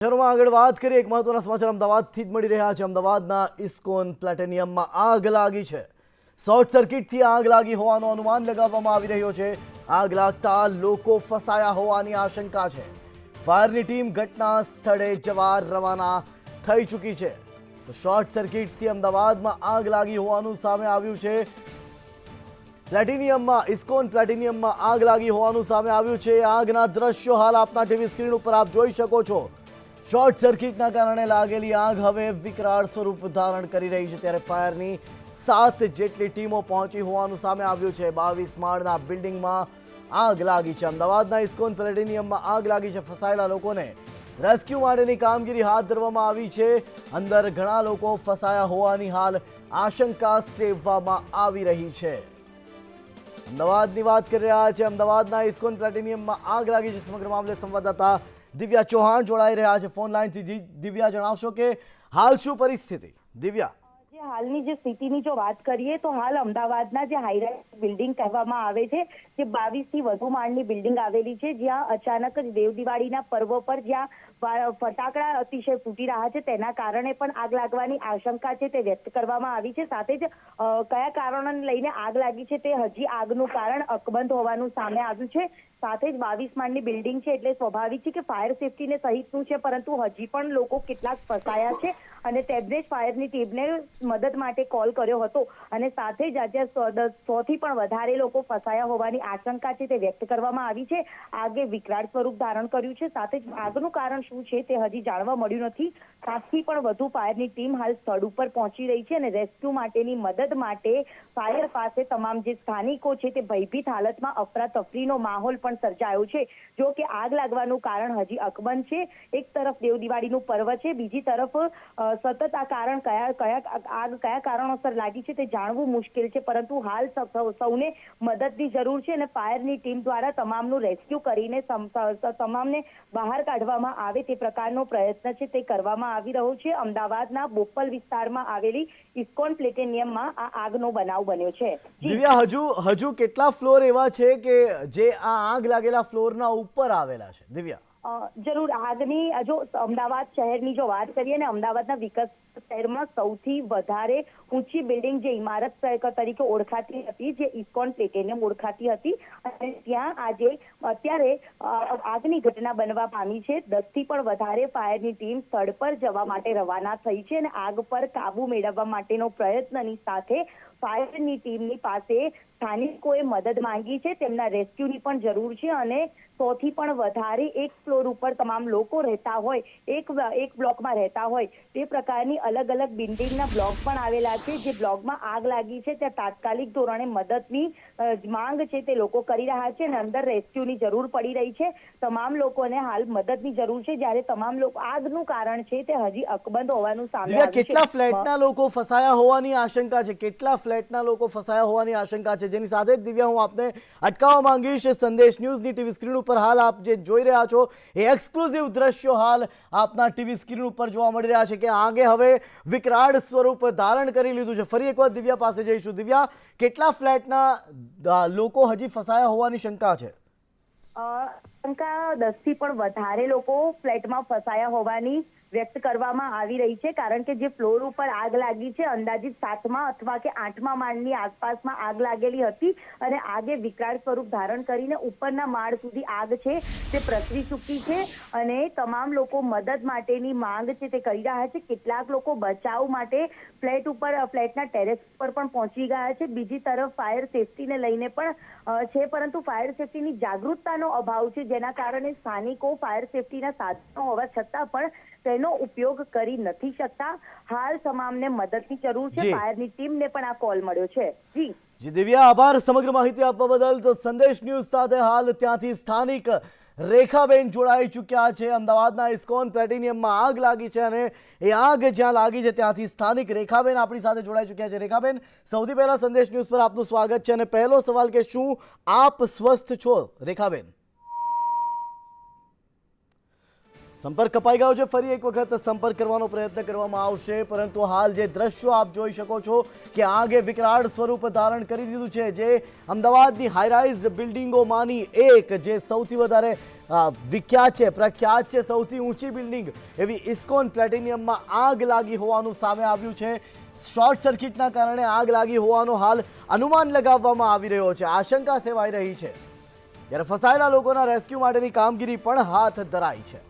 શરૂમાં આગળ વાત કરીએ એક મહત્વના સમાચાર અમદાવાદથી જ મળી રહ્યા છે। અમદાવાદના ઇસ્કોન પ્લેટિનિયમમાં આગ લાગી છે। શોર્ટ સર્કિટથી આગ લાગી હોવાનું અનુમાન લગાવવામાં આવી રહ્યો છે। આગ લાગતા લોકો ફસાયા હોવાની આશંકા છે। ફાયરની ટીમ ઘટના સ્થળે જવા રવાના થઈ ચૂકી છે। તો શોર્ટ સર્કિટથી અમદાવાદમાં આગ લાગી હોવાનું સામે આવ્યું છે। ઇસ્કોન પ્લેટિનિયમમાં આગ લાગી હોવાનું સામે આવ્યું છે। આગના દ્રશ્યો હાલ આપના ટીવી સ્ક્રીન ઉપર આપ જોઈ શકો છો। શોર્ટ સર્કિટના કારણે લાગેલી આગ હવે વિકરાળ સ્વરૂપ ધારણ કરી રહી છે। ત્યારે ફાયરની 7 જેટલી ટીમો પહોંચી હોવાનું સામે આવ્યું છે। 22 માળના બિલ્ડિંગમાં આગ લાગી છે। અમદાવાદના ઇસ્કોન પ્લેટિનિયમમાં આગ લાગી છે। ફસાયેલા લોકોને રેસ્ક્યુ માટેની કામગીરી હાથ ધરવામાં આવી છે। અંદર ઘણા લોકો ફસાયા હોવાની હાલ આશંકા સેવવામાં આવી રહી છે। અમદાવાદની વાત કરી રહ્યા છે। અમદાવાદના ઇસ્કોન પ્લેટિનિયમમાં આગ લાગી છે। સમગ્ર મામલે સંવાદદાતા દિવ્યા ચૌહાણ જોડાઈ રહ્યા છે ફોન લાઈનથી। દિવ્યા, જણાવશો કે હાલ શું પરિસ્થિતિ? દિવ્યા, હાલની જે સ્થિતિની જો વાત કરીએ તો હાલ અમદાવાદના જે હાઈરાઇઝ બિલ્ડિંગ કહેવામાં આવે છે, જે 22 થી વધુ માળની બિલ્ડિંગ આવેલી છે, જ્યાં અચાનક જ દેવ દિવાળીના પર્વ પર જ્યાં ફટાકડા અતિશય ફૂટી રહ્યા છે, તેના કારણે પણ આગ લાગવાની આશંકા છે તે વ્યક્ત કરવામાં આવી છે। સાથે જ કયા કારણોને લઈને આગ લાગી છે તે હજી આગનું કારણ અકબંધ હોવાનું સામે આવ્યું છે। સાથે જ 22 માળની બિલ્ડિંગ છે એટલે સ્વાભાવિક છે કે ફાયર સેફટીને સહિતનું છે, પરંતુ હજી પણ લોકો કેટલાક ફસાયા છે અને તેમને જ ફાયરની ટીમને મદદ માટે કોલ કર્યો હતો અને સાથે જ આજે 100 થી પણ વધારે લોકો ફસાયા હોવાની આશંકા છે તે વ્યક્ત કરવામાં આવી છે। આગે વિકરાળ સ્વરૂપ ધારણ કર્યું છે। સાથે જ આગનું કારણ શું છે તે હજી જાણવા મળ્યું નથી। 7 થી પણ વધુ ફાયરની ટીમ હાલ સ્થળ ઉપર પહોંચી રહી છે અને રેસ્ક્યુ માટેની મદદ માટે ફાયર પાસે તમામ જે સ્થાનિકો છે તે ભયભીત હાલતમાં અફરાતફરીનો માહોલ પણ સર્જાયો છે। જો કે આગ લાગવાનું કારણ હજી અકબંધ છે। એક તરફ દેવ દિવાળીનું પર્વ છે, બીજી તરફ સતત આ કારણ કયા કારણોસર લાગી છે તે જાણવું મુશ્કેલ છે, પરંતુ હાલ સૌને મદદની જરૂર છે અને ફાયરની ટીમ દ્વારા તમામનું રેસ્ક્યુ કરીને તમામને બહાર કાઢવામાં આવે તે પ્રકારનો પ્રયત્ન છે તે કરવામાં આવી રહ્યો છે। અમદાવાદના બોપલ વિસ્તારમાં આવેલી ઇસ્કોન પ્લેટિનિયમમાં આ આગનો બનાવ બન્યો છે। દિવ્યા, હજુ કેટલા ફ્લોર એવા છે કે જે આ આગ લાગેલા ફ્લોરના ઉપર આવેલા છે? દિવ્યા, જરૂર આગની જો અમદાવાદ શહેરની જો વાત કરીએ ને, અમદાવાદના વિકસિત શહેરમાં સૌથી વધારે ઊંચી બિલ્ડિંગ જે ઇમારત તરીકે ઓળખાતી હતી, જે ઇસ્કોન પ્લેટિનિયમ ઓળખાતી હતી, અને ત્યાં અત્યારે આગની ઘટના બનવા પામી છે। 10 થી પણ વધારે ફાયરની ટીમ સ્થળ પર જવા માટે રવાના થઈ છે અને આગ પર કાબુ મેળવવા માટેનો પ્રયત્નની સાથે ફાયરની ટીમની પાસે સ્થાનિકોએ મદદ માંગી છે। તેમના રેસ્ક્યુની પણ જરૂર છે અને 100 થી પણ વધારે એક ફ્લોર ઉપર તમામ લોકો રહેતા હોય, એક બ્લોકમાં રહેતા હોય તે પ્રકારની અલગ અલગ બિલ્ડિંગના બ્લોક પણ આવેલા છે। જે બ્લોકમાં આગ લાગી છે ત્યાં તાત્કાલિક ધોરણે મદદની માંગ છે તે લોકો કરી રહ્યા છે અને અંદર રેસ્ક્યુની જરૂર પડી રહી છે। તમામ લોકોને હાલ મદદની જરૂર છે, જ્યારે તમામ લોકો આગનું કારણ છે તે હજી અકબંધ હોવાનું સામે આવ્યું છે। કેટલા ફ્લેટના લોકો ફસાયા હોવાની આશંકા છે? કેટલા ફ્લેટના લોકો ફસાયા હોવાની આશંકા છે? જેની સાથે જ દિવ્યા, હું આપને અટકાવવા માંગીશ। સંદેશ ન્યૂઝની ટીવી સ્ક્રીન ઉપર હાલ આપ જે જોઈ રહ્યા છો એ એક્સક્લુઝિવ દ્રશ્યો હાલ આપના ટીવી સ્ક્રીન ઉપર જોવા મળી રહ્યા છે કે આગે હવે વિકરાળ સ્વરૂપ ધારણ કરી લીધું છે। ફરી એકવાર દિવ્યા પાસે જઈશું। દિવ્યા, કેટલા ફ્લેટના લોકો હજી ફસાયા હોવાની શંકા છે? શંકા 10 થી પણ વધારે લોકો ફ્લેટમાં ફસાયા હોવાની વ્યક્ત કરવામાં આવી રહી છે, કારણ કે જે ફ્લોર ઉપર આગ લાગી છે અંદાજિત 7મા અથવા કે 8મા માળની આસપાસમાં આગ લાગેલી હતી અને આગે વિકરાળ સ્વરૂપ ધારણ કરીને ઉપરના માળ સુધી આગ છે તે પ્રસરી ચૂકી છે અને તમામ લોકો મદદ માટેની માંગ છે તે કરી રહ્યા છે। કેટલાક લોકો બચાવ માટે ફ્લેટના ટેરેસ પર પણ પહોંચી ગયા છે। બીજી તરફ ફાયર સેફટીને લઈને પણ છે, પરંતુ ફાયર સેફટીની જાગૃતતાનો અભાવ છે, જેના કારણે સ્થાનિકો ફાયર સેફટીના સાધનો હોવા છતાં પણ તેનો ઉપયોગ કરી નથી શકતા। હાલ તમામને મદદની જરૂર છે। ફાયરની ટીમને પણ આ કોલ મળ્યો છે। જી દિવ્યા, આભાર સમગ્ર માહિતી આપવા બદલ। તો સંદેશ ન્યૂઝ સાથે હાલ ત્યાંથી સ્થાનિક રેખાબેન જોડાઈ ચૂક્યા છે। અમદાવાદના ઇસ્કોન પ્લેટિનિયમમાં આગ લાગી છે અને એ આગ જ્યાં લાગી છે ત્યાંથી સ્થાનિક રેખાબેન આપણી સાથે જોડાઈ ચૂક્યા છે। રેખાબેન, સૌથી પહેલા સંદેશ ન્યૂઝ પર આપનું સ્વાગત છે અને પહેલો સવાલ કે શું આપ સ્વસ્થ છો? રેખાબેન, સંપર્ક કપાઈ ગયો છે, ફરી એક વખત સંપર્ક કરવાનો પ્રયત્ન કરવામાં આવશે, પરંતુ હાલ જે દ્રશ્યો આપ જોઈ શકો છો કે આગે વિકરાળ સ્વરૂપ ધારણ કરી દીધું છે, જે અમદાવાદની હાઈરાઇઝ બિલ્ડિંગોમાંની એક, જે સૌથી વધારે વિખ્યાત છે, પ્રખ્યાત છે, સૌથી ઊંચી બિલ્ડિંગ એવી ઇસ્કોન પ્લેટિનિયમમાં આગ લાગી હોવાનું સામે આવ્યું છે। શોર્ટ સર્કિટના કારણે આગ લાગી હોવાનો હાલ અનુમાન લગાવવામાં આવી રહ્યો છે, આશંકા સેવાઈ રહી છે, ત્યારે ફસાયેલા લોકોના રેસ્ક્યુ માટેની કામગીરી પણ હાથ ધરાઈ છે।